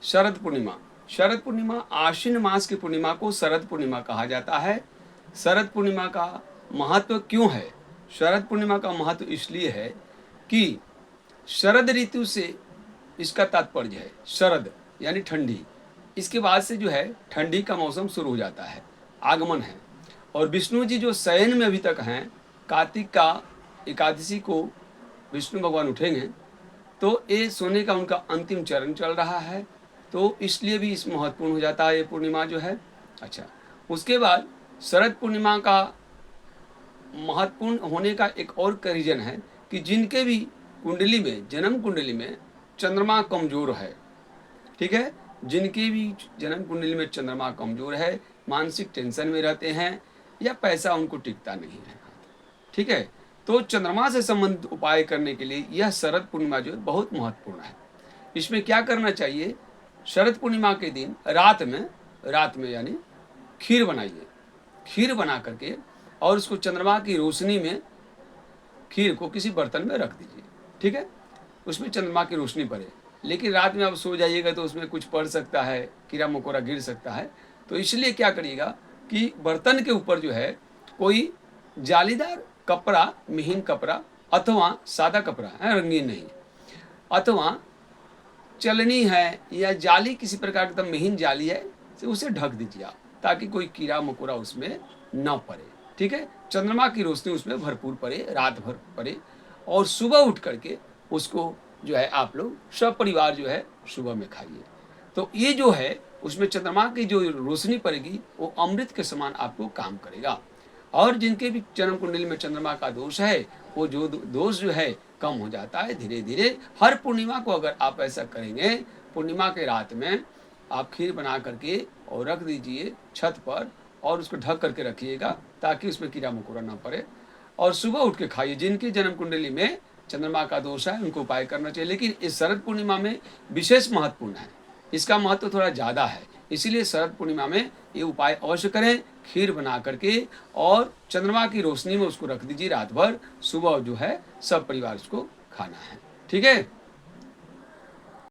शरद पूर्णिमा। शरद पूर्णिमा आश्विन मास की पूर्णिमा को शरद पूर्णिमा कहा जाता है। शरद पूर्णिमा का महत्व क्यों है? शरद पूर्णिमा का महत्व इसलिए है कि शरद ऋतु से इसका तात्पर्य है। शरद यानी ठंडी, इसके बाद से जो है ठंडी का मौसम शुरू हो जाता है, आगमन है। और विष्णु जी जो शयन में अभी तक हैं, कार्तिक का एकादशी को विष्णु भगवान उठेंगे, तो ये सोने का उनका अंतिम चरण चल रहा है, तो इसलिए भी इस महत्वपूर्ण हो जाता है ये पूर्णिमा जो है। अच्छा, उसके बाद शरद पूर्णिमा का महत्वपूर्ण होने का एक और रीजन है कि जिनके भी कुंडली में, जन्म कुंडली में चंद्रमा कमजोर है, ठीक है, जिनकी भी जन्म कुंडली में चंद्रमा कमजोर है, मानसिक टेंशन में रहते हैं या पैसा उनको टिकता नहीं है, ठीक है, तो चंद्रमा से संबंधित उपाय करने के लिए यह शरद पूर्णिमा जो है बहुत महत्वपूर्ण है। इसमें क्या करना चाहिए? शरद पूर्णिमा के दिन रात में यानी खीर बनाइए। खीर बना करके और उसको चंद्रमा की रोशनी में, खीर को किसी बर्तन में रख दीजिए, ठीक है, उसमें चंद्रमा की रोशनी पड़े। लेकिन रात में आप सो जाइएगा तो उसमें कुछ पड़ सकता है, कीड़ा मकोड़ा गिर सकता है, तो इसलिए क्या करिएगा कि बर्तन के ऊपर जो है कोई जालीदार कपड़ा, महीन कपड़ा अथवा सादा कपड़ा है, रंगीन नहीं, अथवा चलनी है या जाली, किसी प्रकार की एकदम महीन जाली है, तो उसे ढक दीजिए आप, ताकि कोई कीड़ा मकोड़ा उसमें न पड़े, ठीक है। चंद्रमा की रोशनी उसमें भरपूर पड़े, रात भर पड़े, और सुबह उठ करके उसको जो है आप लोग सब परिवार जो है सुबह में खाइए। तो ये जो है उसमें चंद्रमा की जो रोशनी पड़ेगी वो अमृत के समान आपको काम करेगा। और जिनके भी जन्म कुंडली में चंद्रमा का दोष है, वो जो दोष जो है कम हो जाता है धीरे धीरे। हर पूर्णिमा को अगर आप ऐसा करेंगे, पूर्णिमा के रात में आप खीर बना करके और रख दीजिए छत पर, और उसको ढक करके रखिएगा ताकि उसमें कीड़ा मकोड़ा ना पड़े, और सुबह उठ के खाइए। जिनकी जन्म कुंडली में चंद्रमा का दोष है उनको उपाय करना चाहिए, लेकिन इस शरद पूर्णिमा में विशेष महत्वपूर्ण है, इसका महत्व थोड़ा ज़्यादा है, इसीलिए शरद पूर्णिमा में ये उपाय अवश्य करें। खीर बना करके और चंद्रमा की रोशनी में उसको रख दीजिए रात भर, सुबह जो है सब परिवार उसको खाना है, ठीक है।